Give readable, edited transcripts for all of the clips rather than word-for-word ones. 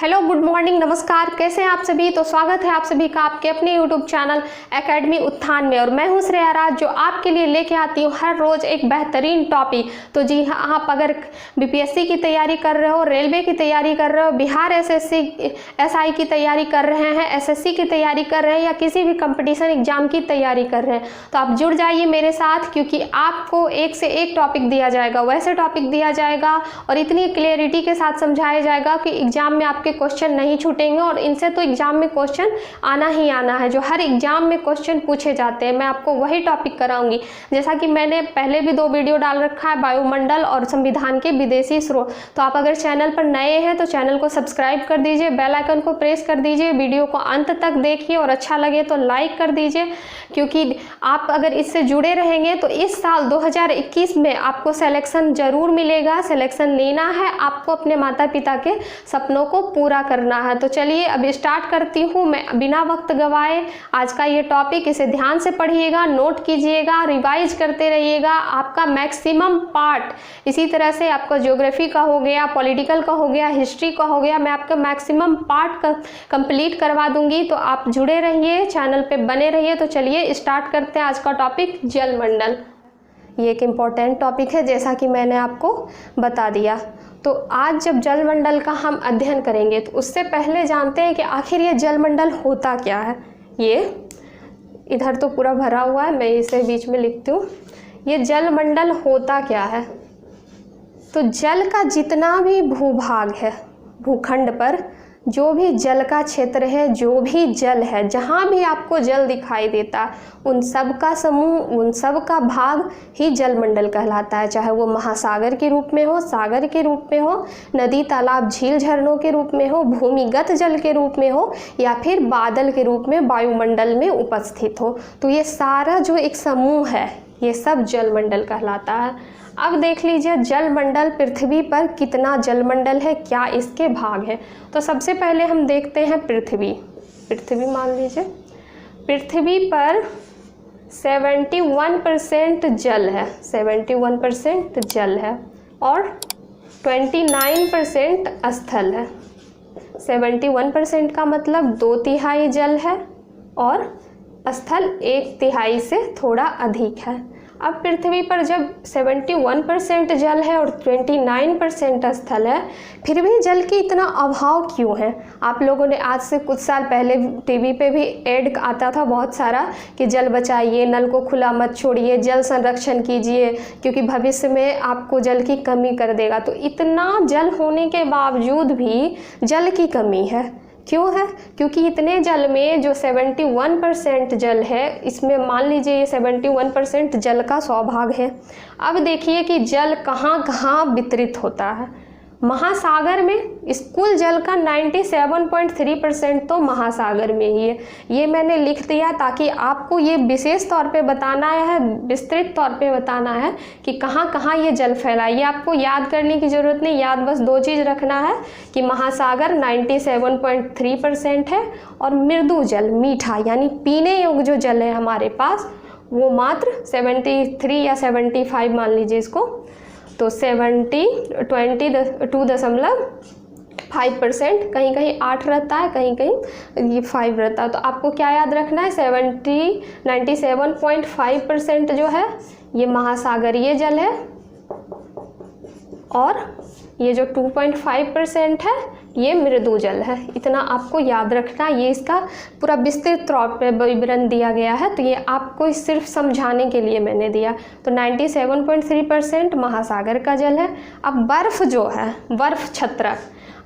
Hello, good morning, नमस्कार। कैसे हैं आप सभी। तो स्वागत है आप सभी का आपके अपने यूट्यूब चैनल एकेडमी उत्थान में। और मैं हूं श्रेया राज, जो आपके लिए लेके आती हूं हर रोज एक बेहतरीन टॉपिक। तो जी हाँ, आप अगर बीपीएससी की तैयारी कर रहे हो, रेलवे की तैयारी कर रहे हो, बिहार एसआई की तैयारी कर रहे हैं, एसएससी की तैयारी कर रहे हैं, या किसी भी कंपटीशन एग्जाम की तैयारी कर रहे हैं, तो आप जुड़ जाइए मेरे साथ, क्योंकि आपको एक से एक टॉपिक दिया जाएगा, वैसे टॉपिक दिया जाएगा और इतनी क्लियरिटी के साथ समझाया जाएगा कि एग्जाम में आपके क्वेश्चन नहीं छूटेंगे। और इनसे तो एग्जाम में क्वेश्चन आना ही आना है, जो हर एग्जाम में क्वेश्चन पूछे जाते हैं। मैं आपको वही टॉपिक कराऊंगी, जैसा कि मैंने पहले भी 2 वीडियो डाल रखा है, वायुमंडल और संविधान के विदेशी स्रोत। तो आप अगर चैनल पर नए हैं तो चैनल को सब्सक्राइब कर दीजिए, बेल आइकन को प्रेस कर दीजिए, वीडियो को अंत तक देखिए और अच्छा लगे तो लाइक कर दीजिए, क्योंकि आप अगर इससे जुड़े रहेंगे तो इस साल 2021 में आपको सिलेक्शन जरूर मिलेगा। सिलेक्शन लेना है आपको, अपने माता पिता के सपनों को पूरा करना है। तो चलिए अब स्टार्ट करती हूँ मैं बिना वक्त गवाए। आज का ये टॉपिक, इसे ध्यान से पढ़िएगा, नोट कीजिएगा, रिवाइज करते रहिएगा। आपका मैक्सिमम पार्ट, इसी तरह से आपका ज्योग्राफी का हो गया, पॉलिटिकल का हो गया, हिस्ट्री का हो गया, मैं आपका मैक्सिमम पार्ट कंप्लीट करवा दूंगी। तो आप जुड़े रहिए, चैनल पे बने रहिए। तो चलिए स्टार्ट करते हैं आज का टॉपिक, जलमंडल। ये एक इम्पॉर्टेंट टॉपिक है, जैसा कि मैंने आपको बता दिया। तो आज जब जलमंडल का हम अध्ययन करेंगे तो उससे पहले जानते हैं कि आखिर ये जलमंडल होता क्या है। ये इधर तो पूरा भरा हुआ है, मैं इसे बीच में लिखती हूँ। ये जलमंडल होता क्या है। तो जल का जितना भी भूभाग है, भूखंड पर जो भी जल का क्षेत्र है, जो भी जल है, जहाँ भी आपको जल दिखाई देता, उन सब का समूह, उन सब का भाग ही जलमंडल कहलाता है। चाहे वो महासागर के रूप में हो, सागर के रूप में हो, नदी तालाब झील झरनों के रूप में हो, भूमिगत जल के रूप में हो, या फिर बादल के रूप में वायुमंडल में उपस्थित हो। तो ये सारा जो एक समूह है, ये सब जलमंडल कहलाता है। अब देख लीजिए जलमंडल, पृथ्वी पर कितना जलमंडल है, क्या इसके भाग है। तो सबसे पहले हम देखते हैं पृथ्वी मान लीजिए, पृथ्वी पर 71% जल है, 71% जल है और 29% स्थल है। 71% का मतलब 2/3 जल है और स्थल 1/3 से थोड़ा अधिक है। अब पृथ्वी पर जब 71% जल है और 29% स्थल है, फिर भी जल की इतना अभाव क्यों है। आप लोगों ने आज से कुछ साल पहले टीवी पे भी ऐड आता था बहुत सारा कि जल बचाइए, नल को खुला मत छोड़िए, जल संरक्षण कीजिए, क्योंकि भविष्य में आपको जल की कमी कर देगा। तो इतना जल होने के बावजूद भी जल की कमी है। क्यों है? क्योंकि इतने जल में जो 71% जल है, इसमें मान लीजिए ये 71% जल का स्वभाग है। अब देखिए कि जल कहाँ कहाँ वितरित होता है। महासागर में इस कुल जल का 97.3% तो महासागर में ही है। ये मैंने लिख दिया ताकि आपको ये विशेष तौर पे बताना है, विस्तृत तौर पे बताना है कि कहाँ कहाँ ये जल फैला है। ये आपको याद करने की ज़रूरत नहीं, याद बस 2 चीज़ रखना है कि महासागर 97.3% है और मृदु जल, मीठा यानी पीने योग्य जो जल है हमारे पास, वो मात्र 73 या 75 मान लीजिए इसको। तो 22.5%, कहीं कहीं 8 रहता है, कहीं कहीं ये 5 रहता है। तो आपको क्या याद रखना है, 97.5% जो है ये महासागरीय जल है और ये जो 2.5% है ये मृदु जल है। इतना आपको याद रखना, ये इसका पूरा विस्तृत तौर पर विवरण दिया गया है। तो ये आपको सिर्फ समझाने के लिए मैंने दिया। तो 97.3% महासागर का जल है। अब बर्फ़ जो है, बर्फ़ छत्रक,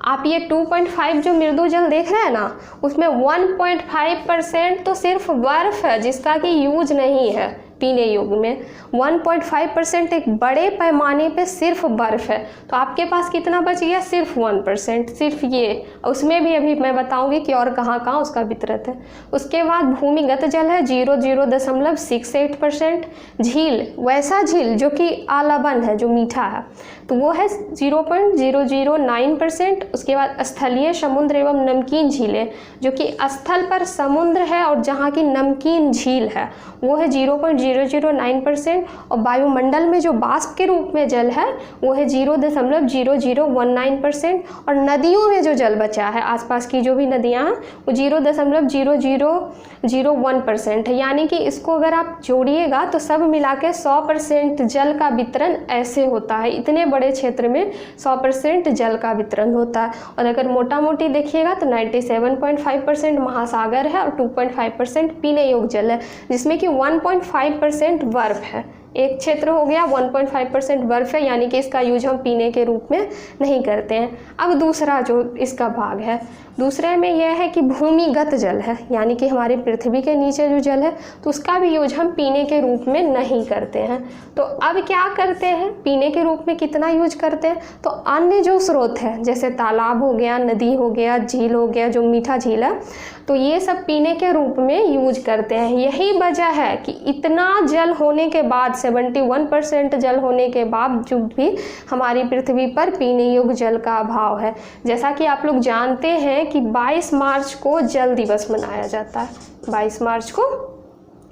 आप ये 2.5 जो मृदु जल देख रहे हैं ना, उसमें 1.5% तो सिर्फ बर्फ़ है जिसका कि यूज नहीं है पीने योग्य में। 1.5% एक बड़े पैमाने पे सिर्फ बर्फ़ है। तो आपके पास कितना बच गया, सिर्फ 1%, सिर्फ ये। उसमें भी अभी मैं बताऊंगी कि और कहाँ कहाँ उसका वितरण है। उसके बाद भूमिगत जल है 0.68%। झील, वैसा झील जो कि आलवन है, जो मीठा है, तो वो है 0.009%। उसके बाद स्थलीय समुद्र एवं नमकीन झीलें, जो कि स्थल पर समुद्र है और जहाँ की नमकीन झील है, वो है 0.009%। और वायुमंडल में जो वाष्प के रूप में जल है वो है 0.0019%। और नदियों में जो जल बचा है, आसपास की जो भी नदियाँ हैं, वो 0.0001% है। यानी कि इसको अगर आप जोड़िएगा तो सब मिला के 100% जल का वितरण ऐसे होता है। इतने बड़े क्षेत्र में 100% जल का वितरण होता है। और अगर मोटा मोटी देखिएगा तो 97.5% महासागर है और 2.5% पीने योग्य जल है, जिसमें कि 1.5% बर्फ है। एक क्षेत्र हो गया 1.5% बर्फ है, यानी कि इसका यूज हम पीने के रूप में नहीं करते हैं। अब दूसरा जो इसका भाग है, दूसरे में यह है कि भूमिगत जल है, यानी कि हमारी पृथ्वी के नीचे जो जल है तो उसका भी यूज हम पीने के रूप में नहीं करते हैं। तो अब क्या करते हैं, पीने के रूप में कितना यूज करते हैं, तो अन्य जो स्रोत है जैसे तालाब हो गया, नदी हो गया, झील हो गया, जो मीठा झील है, तो ये सब पीने के रूप में यूज करते हैं। यही वजह है कि इतना जल होने के बाद, 71% जल होने के बावजूद भी हमारी पृथ्वी पर पीने योग्य जल का अभाव है। जैसा कि आप लोग जानते हैं कि 22 मार्च को जल दिवस मनाया जाता है। 22 मार्च को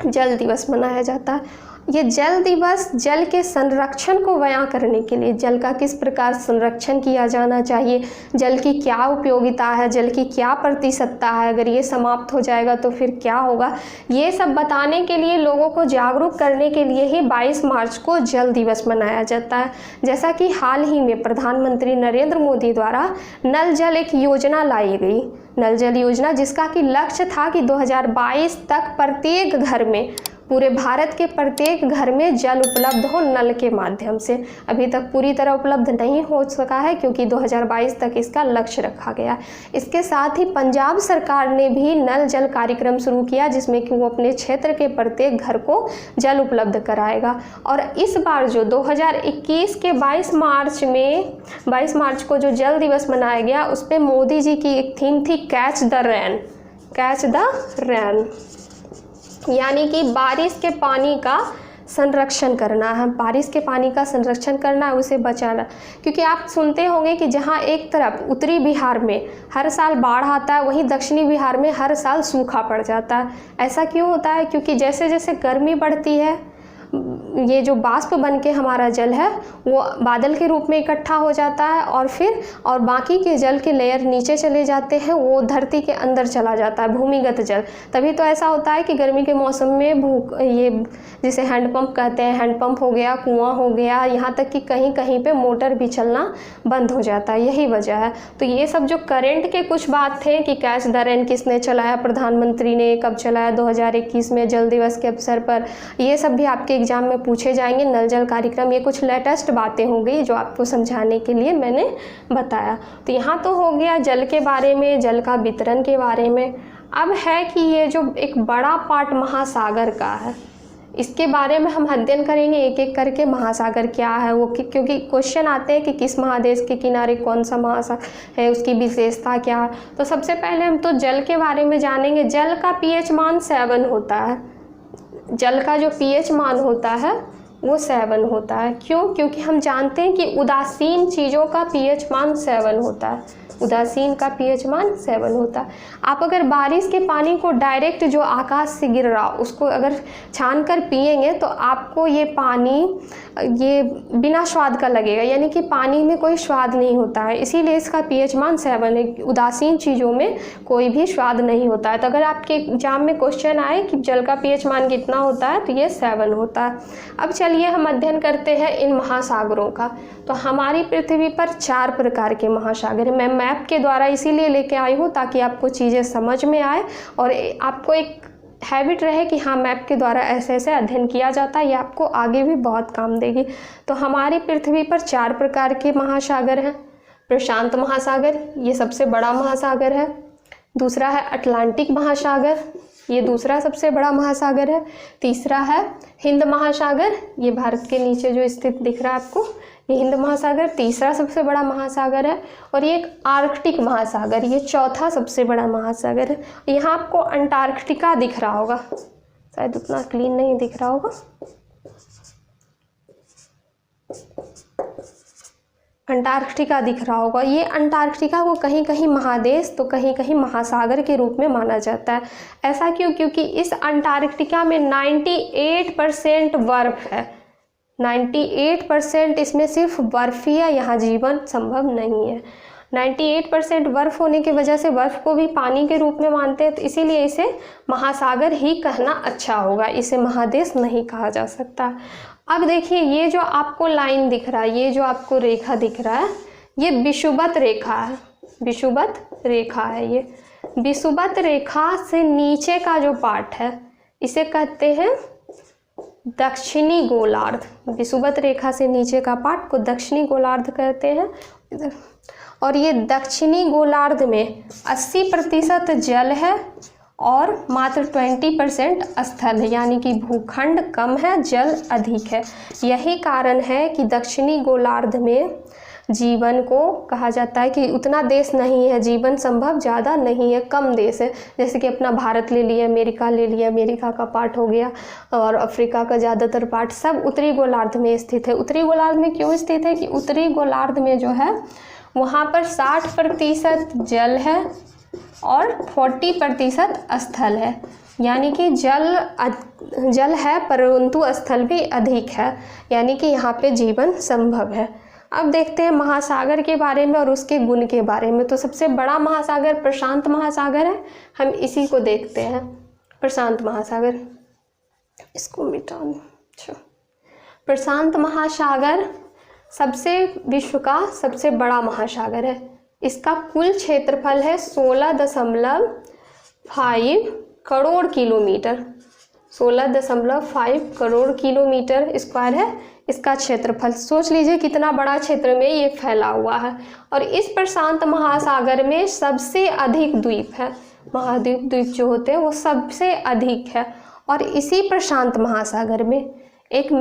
जल दिवस मनाया जाता है। ये जल दिवस जल के संरक्षण को बयां करने के लिए, जल का किस प्रकार संरक्षण किया जाना चाहिए, जल की क्या उपयोगिता है, जल की क्या प्रतिशतता है, अगर ये समाप्त हो जाएगा तो फिर क्या होगा, ये सब बताने के लिए, लोगों को जागरूक करने के लिए ही 22 मार्च को जल दिवस मनाया जाता है। जैसा कि हाल ही में प्रधानमंत्री नरेंद्र मोदी द्वारा नल जल एक योजना लाई गई, नल जल योजना, जिसका कि लक्ष्य था कि 2022 तक प्रत्येक घर में, पूरे भारत के प्रत्येक घर में जल उपलब्ध हो नल के माध्यम से। अभी तक पूरी तरह उपलब्ध नहीं हो सका है क्योंकि 2022 तक इसका लक्ष्य रखा गया। इसके साथ ही पंजाब सरकार ने भी नल जल कार्यक्रम शुरू किया, जिसमें कि वो अपने क्षेत्र के प्रत्येक घर को जल उपलब्ध कराएगा। और इस बार जो 2021 के 22 मार्च को जो जल दिवस मनाया गया, उस पर मोदी जी की एक थीम थी catch the rain, catch the rain, यानी कि बारिश के पानी का संरक्षण करना है, बारिश के पानी का संरक्षण करना है, उसे बचाना। क्योंकि आप सुनते होंगे कि जहाँ एक तरफ उत्तरी बिहार में हर साल बाढ़ आता है, वहीं दक्षिणी बिहार में हर साल सूखा पड़ जाता है। ऐसा क्यों होता है? क्योंकि जैसे जैसे गर्मी बढ़ती है, ये जो वाष्प बन के हमारा जल है वो बादल के रूप में इकट्ठा हो जाता है और बाकी के जल के लेयर नीचे चले जाते हैं, वो धरती के अंदर चला जाता है, भूमिगत जल। तभी तो ऐसा होता है कि गर्मी के मौसम में ये जिसे हैंडपंप कहते हैं, हैंडपंप हो गया, कुआं हो गया, यहाँ तक कि कहीं कहीं पे मोटर भी चलना बंद हो जाता है। यही वजह है। तो ये सब जो करंट के कुछ बात थे कि कैच द रेन किसने चलाया, प्रधानमंत्री ने कब चलाया, 2021 में जल दिवस के अवसर पर, ये सब भी आपके एग्जाम में पूछे जाएंगे। नल जल कार्यक्रम, ये कुछ लेटेस्ट बातें हो गई जो आपको समझाने के लिए मैंने बताया। तो यहाँ तो हो गया जल के बारे में, जल का वितरण के बारे में। अब है कि ये जो एक बड़ा पार्ट महासागर का है, इसके बारे में हम अध्ययन करेंगे एक एक करके। महासागर क्या है वो, क्योंकि क्वेश्चन आते हैं कि किस महादेश के किनारे कौन सा महासागर है, उसकी विशेषता क्या है। तो सबसे पहले हम तो जल के बारे में जानेंगे। जल का pH मान 7 होता है। जल का जो pH मान होता है वो 7 होता है। क्यों? क्योंकि हम जानते हैं कि उदासीन चीज़ों का pH मान 7 होता है। उदासीन का pH मान 7 होता है। आप अगर बारिश के पानी को डायरेक्ट जो आकाश से गिर रहा उसको अगर छान कर पिएंगे तो आपको ये पानी ये बिना स्वाद का लगेगा, यानी कि पानी में कोई स्वाद नहीं होता है। इसीलिए इसका pH मान 7 है। उदासीन चीज़ों में कोई भी स्वाद नहीं होता है। तो अगर आपके एग्जाम में क्वेश्चन आए कि जल का pH मान कितना होता है तो ये 7 होता है। अब चलिए हम अध्ययन करते हैं इन महासागरों का। तो हमारी पृथ्वी पर 4 प्रकार के महासागर हैं। मैं मैप के द्वारा इसीलिए लेके आई हूँ ताकि आपको चीज़ें समझ में आए और आपको एक हैबिट रहे कि हाँ मैप के द्वारा ऐसे ऐसे अध्ययन किया जाता है, ये आपको आगे भी बहुत काम देगी। तो हमारी पृथ्वी पर 4 प्रकार के महासागर हैं। प्रशांत महासागर, ये सबसे बड़ा महासागर है। दूसरा है अटलांटिक महासागर, ये दूसरा सबसे बड़ा महासागर है। तीसरा है हिंद महासागर, ये भारत के नीचे जो स्थित दिख रहा है आपको, ये हिंद महासागर तीसरा सबसे बड़ा महासागर है। और ये एक आर्कटिक महासागर, ये चौथा सबसे बड़ा महासागर है। यहाँ आपको अंटार्कटिका दिख रहा होगा, शायद उतना क्लीन नहीं दिख रहा होगा। अंटार्कटिका दिख रहा होगा। ये अंटार्कटिका को कहीं कहीं महादेश तो कहीं कहीं महासागर के रूप में माना जाता है। ऐसा क्यों? क्योंकि इस अंटार्कटिका में 98% बर्फ है। 98% इसमें सिर्फ बर्फ ही है, यहाँ जीवन संभव नहीं है। 98% बर्फ होने की वजह से बर्फ को भी पानी के रूप में मानते हैं, तो इसीलिए इसे महासागर ही कहना अच्छा होगा, इसे महादेश नहीं कहा जा सकता। अब देखिए, ये जो आपको लाइन दिख रहा है, ये जो आपको रेखा दिख रहा है, ये विषुवत रेखा है। विषुवत रेखा है ये। विषुवत रेखा से नीचे का जो पार्ट है इसे कहते हैं दक्षिणी गोलार्ध। विषुवत रेखा से नीचे का पार्ट को दक्षिणी गोलार्ध कहते हैं। और ये दक्षिणी गोलार्ध में 80% जल है और मात्र 20% स्थल है, यानी कि भूखंड कम है, जल अधिक है। यही कारण है कि दक्षिणी गोलार्ध में जीवन को कहा जाता है कि उतना देश नहीं है, जीवन संभव ज़्यादा नहीं है, कम देश है। जैसे कि अपना भारत ले लिया, अमेरिका ले लिया, अमेरिका का पार्ट हो गया, और अफ्रीका का ज़्यादातर पार्ट सब उत्तरी गोलार्ध में स्थित है। उत्तरी गोलार्ध में क्यों स्थित है? कि उत्तरी गोलार्ध में जो है वहाँ पर 60% जल है और 40% स्थल है, यानी कि जल है परंतु स्थल भी अधिक है, यानी कि यहाँ पे जीवन संभव है। अब देखते हैं महासागर के बारे में और उसके गुण के बारे में। तो सबसे बड़ा महासागर प्रशांत महासागर है, हम इसी को देखते हैं। प्रशांत महासागर, इसको मिटा दूं। अच्छा, प्रशांत महासागर विश्व का सबसे बड़ा महासागर है। इसका कुल क्षेत्रफल है 16.5 crore kilometre. 16.5 crore kilometre square है इसका क्षेत्रफल। सोच लीजिए कितना बड़ा क्षेत्र में ये फैला हुआ है। और इस प्रशांत महासागर में सबसे अधिक द्वीप है। महाद्वीप जो होते हैं वो सबसे अधिक है। और इसी प्रशांत महासागर में एक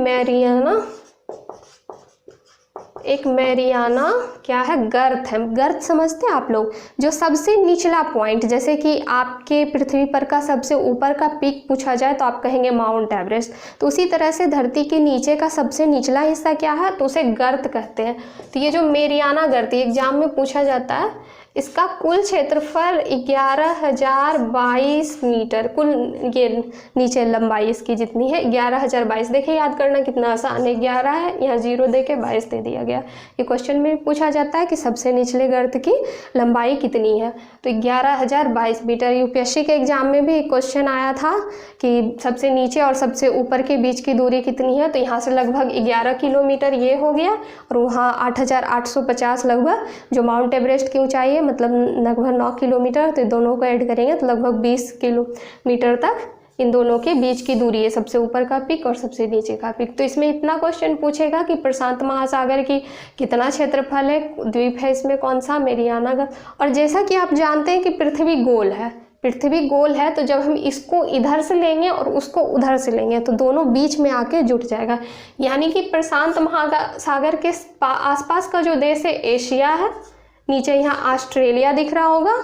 मैरियाना क्या है, गर्त है। गर्त समझते हैं आप लोग? जो सबसे निचला पॉइंट, जैसे कि आपके पृथ्वी पर का सबसे ऊपर का पीक पूछा जाए तो आप कहेंगे माउंट एवरेस्ट, तो उसी तरह से धरती के नीचे का सबसे निचला हिस्सा क्या है, तो उसे गर्त कहते हैं। तो ये जो मैरियाना गर्त एग्जाम में पूछा जाता है, इसका कुल क्षेत्रफल 11,022 मीटर, कुल ये नीचे लंबाई इसकी जितनी है 11,022। देखिए याद करना कितना आसान है, 11 है, यहाँ 0 दे के 22 दे दिया गया। ये क्वेश्चन में पूछा जाता है कि सबसे निचले गर्त की लंबाई कितनी है, तो 11,022 मीटर। यूपीएससी के एग्जाम में भी एक क्वेश्चन आया था कि सबसे नीचे और सबसे ऊपर के बीच की दूरी कितनी है, तो यहाँ से लगभग 11 किलोमीटर ये हो गया, और वहाँ 8,850 लगभग जो माउंट एवरेस्ट की ऊंचाई है, मतलब लगभग 9 किलोमीटर। तो दोनों को ऐड करेंगे तो लगभग 20 किलोमीटर तक इन दोनों के बीच की दूरी है, सबसे ऊपर का पीक और सबसे नीचे का पीक। तो इसमें इतना क्वेश्चन पूछेगा कि प्रशांत महासागर की कितना क्षेत्रफल है, द्वीप है इसमें कौन सा, मैरियाना का। और जैसा कि आप जानते हैं कि पृथ्वी गोल है, तो जब हम इसको इधर से लेंगे और उसको उधर से लेंगे तो दोनों बीच में आके जुट जाएगा। यानी कि प्रशांत महासागर के आसपास का जो देश है एशिया है, नीचे यहाँ ऑस्ट्रेलिया दिख रहा होगा,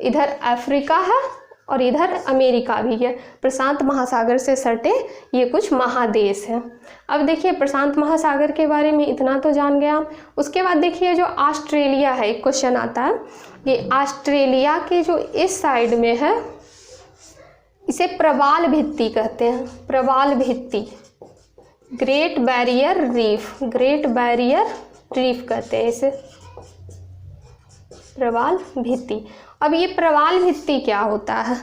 इधर अफ्रीका है और इधर अमेरिका भी है। प्रशांत महासागर से सटे ये कुछ महादेश हैं। अब देखिए प्रशांत महासागर के बारे में इतना तो जान गया। उसके बाद देखिए जो ऑस्ट्रेलिया है, एक क्वेश्चन आता है, ये ऑस्ट्रेलिया के जो इस साइड में है इसे प्रवाल भित्ति कहते हैं। प्रवाल भित्ति, ग्रेट बैरियर रीफ कहते हैं इसे, प्रवाल भित्ति। अब ये प्रवाल भित्ति क्या होता है?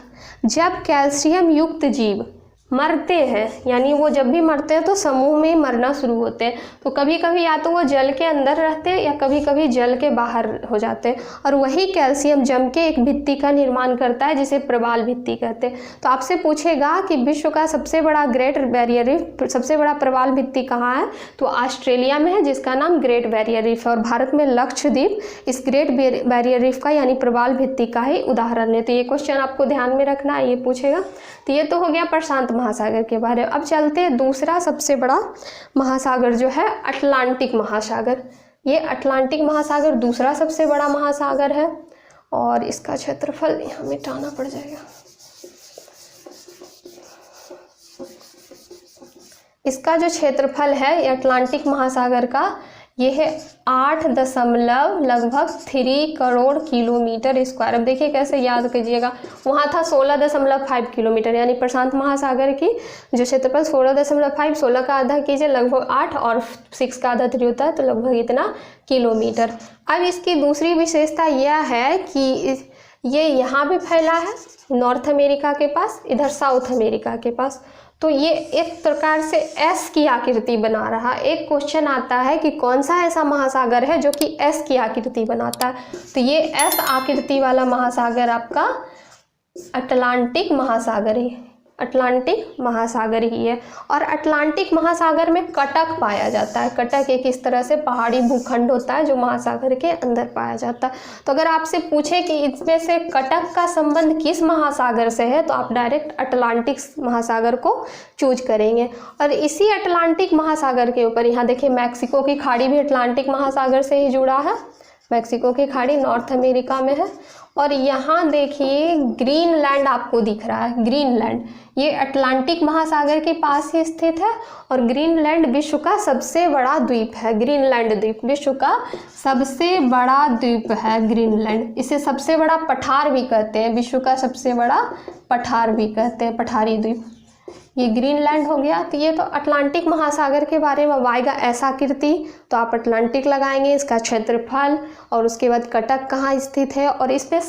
जब कैल्शियम युक्त जीव मरते हैं, यानी वो जब भी मरते हैं तो समूह में मरना शुरू होते हैं, तो कभी कभी या तो वो जल के अंदर रहते हैं या कभी कभी जल के बाहर हो जाते हैं, और वही कैल्शियम जम के एक भित्ति का निर्माण करता है जिसे प्रवाल भित्ति कहते हैं। तो आपसे पूछेगा कि विश्व का सबसे बड़ा ग्रेट बैरियर रीफ, सबसे बड़ा प्रवाल भित्ति कहाँ है, तो ऑस्ट्रेलिया में है जिसका नाम ग्रेट बैरियर रीफ है। और भारत में लक्षद्वीप इस ग्रेट बैरियर रीफ का यानी प्रवाल भित्ति का ही उदाहरण है। तो ये क्वेश्चन आपको ध्यान में रखना है, ये पूछेगा। तो ये तो हो गया प्रशांत महासागर के बारे में। अब चलते हैं दूसरा सबसे बड़ा महासागर जो है अटलांटिक महासागर। ये अटलांटिक महासागर दूसरा सबसे बड़ा महासागर है और इसका क्षेत्रफल यहाँ मिटाना पड़ जाएगा। इसका जो क्षेत्रफल है ये अटलांटिक महासागर का ये है 8.3 करोड़ किलोमीटर स्क्वायर। अब देखिए कैसे याद कीजिएगा, वहाँ था 16.5 किलोमीटर, यानी प्रशांत महासागर की जो क्षेत्रफल 16.5, 16 का आधा कीजिए लगभग 8 और 6 का आधा 3 होता है, तो लगभग इतना किलोमीटर। अब इसकी दूसरी विशेषता यह है कि ये यहाँ भी फैला है नॉर्थ अमेरिका के पास, इधर साउथ अमेरिका के पास, तो ये एक प्रकार से एस की आकृति बना रहा। एक क्वेश्चन आता है कि कौन सा ऐसा महासागर है जो कि एस की आकृति बनाता है, तो ये एस आकृति वाला महासागर आपका अटलांटिक महासागर ही, अटलांटिक महासागर ही है। और अटलांटिक महासागर में कटक पाया जाता है। कटक एक इस तरह से पहाड़ी भूखंड होता है जो महासागर के अंदर पाया जाता है। तो अगर आपसे पूछे कि इसमें से कटक का संबंध किस महासागर से है, तो आप डायरेक्ट अटलांटिक महासागर को चूज करेंगे। और इसी अटलांटिक महासागर के ऊपर यहाँ देखिए मैक्सिको की खाड़ी भी अटलांटिक महासागर से ही जुड़ा है। मैक्सिको की खाड़ी नॉर्थ अमेरिका में है। और यहाँ देखिए ग्रीनलैंड आपको दिख रहा है, ग्रीनलैंड ये अटलांटिक महासागर के पास ही स्थित है। और ग्रीनलैंड विश्व का सबसे बड़ा द्वीप है। ग्रीनलैंड द्वीप विश्व का सबसे बड़ा द्वीप है ग्रीनलैंड। इसे सबसे बड़ा पठार भी कहते हैं, विश्व का सबसे बड़ा पठार भी कहते हैं, पठारी द्वीप। ये ग्रीनलैंड हो गया। तो ये तो अटलांटिक महासागर के बारे में आएगा ऐसा आकृति, तो आप अटलांटिक लगाएंगे, इसका क्षेत्रफल, और उसके बाद कटक कहाँ स्थित है। और इसमें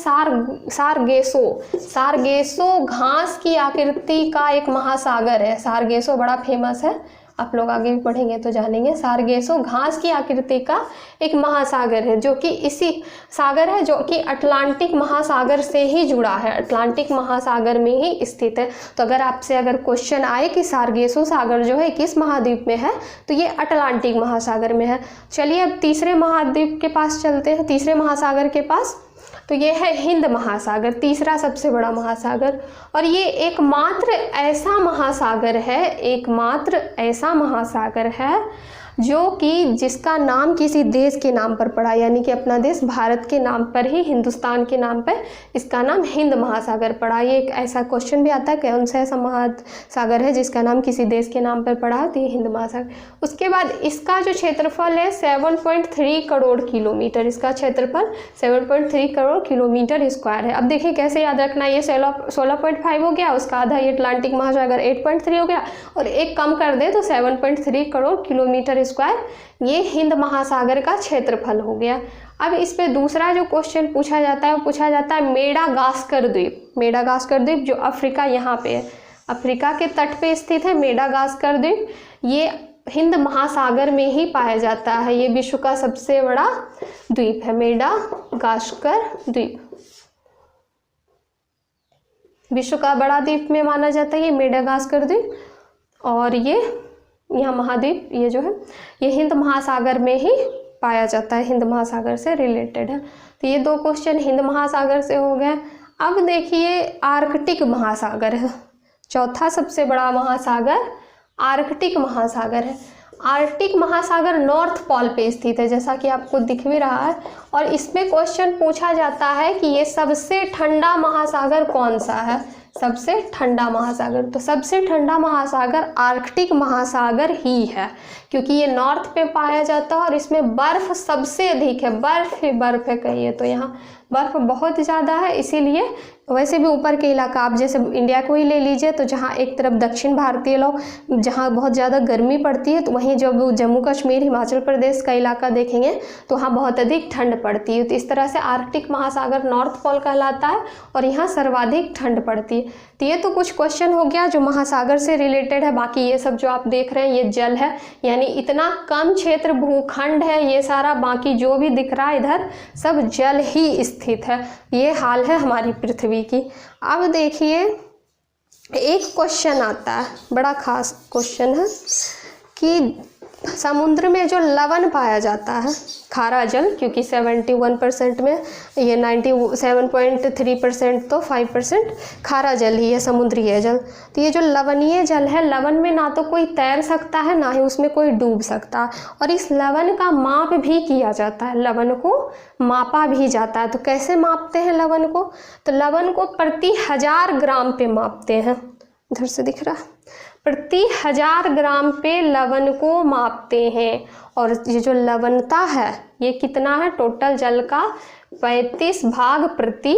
सारगेसो घास की आकृति का एक महासागर है। सारगेसो बड़ा फेमस है, आप लोग आगे भी पढ़ेंगे तो जानेंगे। सारगेसो घास की आकृति का एक महासागर है, जो कि इसी सागर है जो कि अटलांटिक महासागर से ही जुड़ा है, अटलांटिक महासागर में ही स्थित है। तो अगर आपसे क्वेश्चन आए कि सारगेसो सागर जो है किस महाद्वीप में है, तो ये अटलांटिक महासागर में है। चलिए अब तीसरे महाद्वीप के पास चलते हैं, तीसरे महासागर के पास। तो ये है हिंद महासागर, तीसरा सबसे बड़ा महासागर। और ये एकमात्र ऐसा महासागर है, एकमात्र ऐसा महासागर है जो कि जिसका नाम किसी देश के नाम पर पड़ा, यानी कि अपना देश भारत के नाम पर ही, हिंदुस्तान के नाम पर इसका नाम हिंद महासागर पड़ा। ये एक ऐसा क्वेश्चन भी आता है कौन सा ऐसा महासागर है जिसका नाम किसी देश के नाम पर पड़ा है, तो ये हिंद महासागर। उसके बाद इसका जो क्षेत्रफल है 7.3 करोड़ किलोमीटर, इसका क्षेत्रफल 7.3 करोड़ किलोमीटर स्क्वायर है। अब देखिए कैसे याद रखना, ये 16.5 हो गया, उसका आधा ये अटलांटिक महासागर 8.3 हो गया, और एक कम कर दे तो 7.3 करोड़ किलोमीटर स्क्वायर ये हिंद महासागर का क्षेत्रफल हो गया। अब इस पे दूसरा जो क्वेश्चन पूछा जाता है वो पूछा जाता है मेडागास्कर द्वीप। मेडागास्कर द्वीप जो अफ्रीका यहाँ पे है, अफ्रीका के तट पे स्थित है मेडागास्कर द्वीप। ये हिंद महासागर में ही पाया जाता है, ये विश्व का सबसे बड़ा द्वीप है मेडागास्कर द्वीप। विश्व का बड़ा द्वीप में माना जाता है ये मेडागास्कर द्वीप। और ये यहाँ महाद्वीप ये जो है ये हिंद महासागर में ही पाया जाता है, हिंद महासागर से रिलेटेड है। तो ये दो क्वेश्चन हिंद महासागर से हो गए। अब देखिए आर्कटिक महासागर है, चौथा सबसे बड़ा महासागर आर्कटिक महासागर है। आर्कटिक महासागर नॉर्थ पोल पे स्थित है, जैसा कि आपको दिख भी रहा है। और इसमें क्वेश्चन पूछा जाता है कि ये सबसे ठंडा महासागर कौन सा है, सबसे ठंडा महासागर। तो सबसे ठंडा महासागर आर्कटिक महासागर ही है, क्योंकि ये नॉर्थ पे पाया जाता है और इसमें बर्फ सबसे अधिक है, बर्फ ही बर्फ है कहिए तो, यहाँ बर्फ बहुत ज़्यादा है। इसीलिए वैसे भी ऊपर के इलाका आप जैसे इंडिया को ही ले लीजिए, तो जहाँ एक तरफ दक्षिण भारतीय लोग जहाँ बहुत ज़्यादा गर्मी पड़ती है, तो वहीं जब जम्मू कश्मीर हिमाचल प्रदेश का इलाका देखेंगे तो वहाँ बहुत अधिक ठंड पड़ती है। तो इस तरह से आर्कटिक महासागर नॉर्थ पोल कहलाता है और यहाँ सर्वाधिक ठंड पड़ती है। तो ये तो कुछ क्वेश्चन हो गया जो महासागर से रिलेटेड है। बाकी ये सब जो आप देख रहे हैं ये जल है, यानी इतना कम क्षेत्र भूखंड है ये सारा, बाकी जो भी दिख रहा है इधर सब जल ही स्थित है। ये हाल है हमारी पृथ्वी की। अब देखिए एक क्वेश्चन आता है, बड़ा खास क्वेश्चन है कि समुद्र में जो लवण पाया जाता है, खारा जल, क्योंकि 71% में ये 97.3% तो 5% खारा जल ही है, समुद्री है जल। तो ये जो लवणीय जल है, लवण में ना तो कोई तैर सकता है ना ही उसमें कोई डूब सकता, और इस लवण का माप भी किया जाता है, लवण को मापा भी जाता है। तो कैसे मापते हैं लवण को, तो लवण को प्रति 1000 ग्राम पे मापते हैं, इधर से दिख रहा, प्रति 1000 ग्राम पे लवण को मापते हैं। और ये जो लवणता है ये कितना है, टोटल जल का 35 भाग प्रति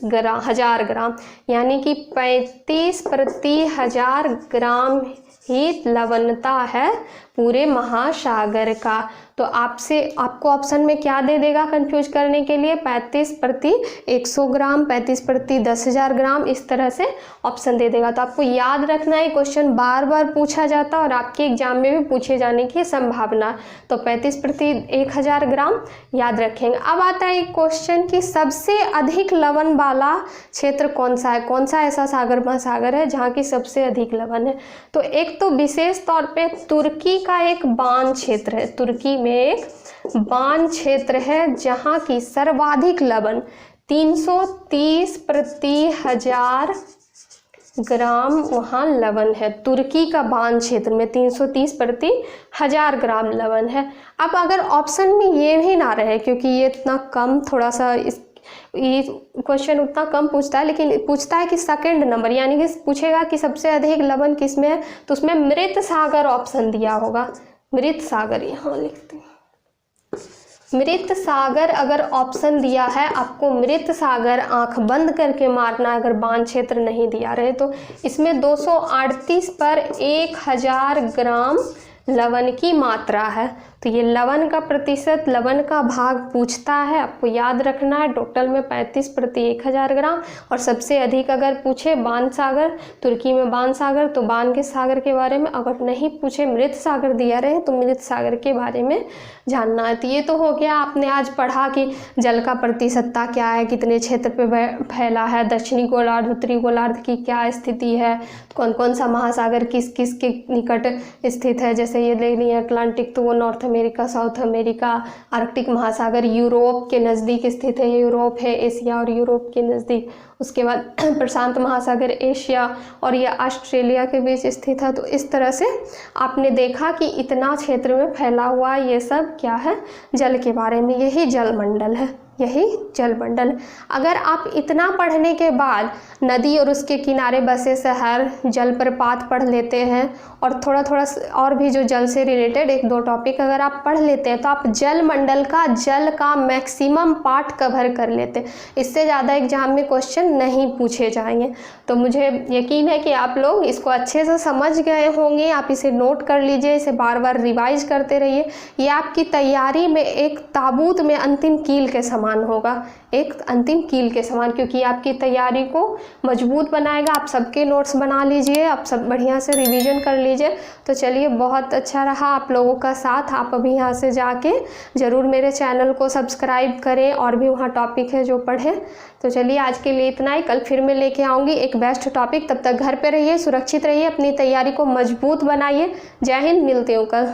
1000 ग्राम, यानी कि 35 प्रति 1000 ग्राम ही लवणता है पूरे महासागर का। तो आपको ऑप्शन में क्या दे देगा कंफ्यूज करने के लिए, 35 प्रति 100 ग्राम, 35 प्रति 10,000 ग्राम, इस तरह से ऑप्शन दे देगा। तो आपको याद रखना है, क्वेश्चन बार बार पूछा जाता है और आपके एग्जाम में भी पूछे जाने की संभावना। तो 35 प्रति 1000 ग्राम याद रखेंगे। अब आता है क्वेश्चन कि सबसे अधिक लवण वाला क्षेत्र कौन सा है, कौन सा ऐसा सागर महासागर है जहाँ की सबसे अधिक लवण है। तो एक तो विशेष तौर पे तुर्की का एक बान क्षेत्र है, तुर्की में एक बान क्षेत्र है जहाँ की सर्वाधिक लवण 330 प्रति 1000 ग्राम वहाँ लवण है। तुर्की का बान क्षेत्र में 330 प्रति 1000 ग्राम लवण है। अब अगर ऑप्शन में ये भी ना रहे, क्योंकि ये इतना कम, थोड़ा सा ये क्वेश्चन उतना कम पूछता है, लेकिन पूछता है कि सेकंड नंबर, यानी कि पूछेगा कि सबसे अधिक लवण किस में है, तो उसमें मृत सागर ऑप्शन दिया होगा। मृत सागर यहाँ लिखते हैं, मृत सागर अगर ऑप्शन दिया है आपको, मृत सागर आंख बंद करके मारना अगर बान क्षेत्र नहीं दिया रहे तो। इसमें 238 पर 1000 ग्राम लवण की मात्रा है। तो ये लवण का प्रतिशत, लवण का भाग पूछता है, आपको याद रखना है। टोटल में 35 प्रति 1000 ग्राम। और सबसे अधिक अगर पूछे बान सागर, तुर्की में बान सागर, तो बान के सागर के बारे में, अगर नहीं पूछे मृत सागर दिया रहे तो मृत सागर के बारे में जानना है। तो ये तो हो गया, आपने आज पढ़ा कि जल का प्रतिशतता क्या है, कितने क्षेत्र पे फैला है, दक्षिणी गोलार्ध उत्तरी गोलार्ध की क्या स्थिति है, कौन कौन सा महासागर किस किस के निकट स्थित है। जैसे ये ले लिया अटलांटिक, तो वो north America, south America, Arctic महासागर यूरोप के नज़दीक स्थित है, यूरोप है एशिया और यूरोप के नज़दीक। उसके बाद प्रशांत महासागर एशिया और ये ऑस्ट्रेलिया के बीच स्थित है। तो इस तरह से आपने देखा कि इतना क्षेत्र में फैला हुआ ये सब क्या है, जल के बारे में, यही जलमंडल है, यही जलमंडल। अगर आप इतना पढ़ने के बाद नदी और उसके किनारे बसे शहर, जलप्रपात पढ़ लेते हैं और थोड़ा थोड़ा और भी जो जल से रिलेटेड 1-2 टॉपिक अगर आप पढ़ लेते हैं तो आप जलमंडल का, जल का मैक्सिमम पार्ट कवर कर लेते हैं। इससे ज़्यादा एग्जाम में क्वेश्चन नहीं पूछे जाएंगे। तो मुझे यकीन है कि आप लोग इसको अच्छे से समझ गए होंगे। आप इसे नोट कर लीजिए, इसे बार बार रिवाइज करते रहिए। ये आपकी तैयारी में एक ताबूत में अंतिम कील के समान होगा, एक अंतिम कील के समान, क्योंकि आपकी तैयारी को मजबूत बनाएगा। आप सबके नोट्स बना लीजिए, आप सब बढ़िया से रिवीजन कर लीजिए। तो चलिए, बहुत अच्छा रहा आप लोगों का साथ। आप अभी यहाँ से जाके ज़रूर मेरे चैनल को सब्सक्राइब करें और भी वहाँ टॉपिक है जो पढ़ें। तो चलिए, आज के लिए इतना ही। कल फिर मैं लेके आऊँगी एक बेस्ट टॉपिक। तब तक घर पे रहिए, सुरक्षित रहिए, अपनी तैयारी को मजबूत बनाइए। जय हिंद, मिलती हूँ कल।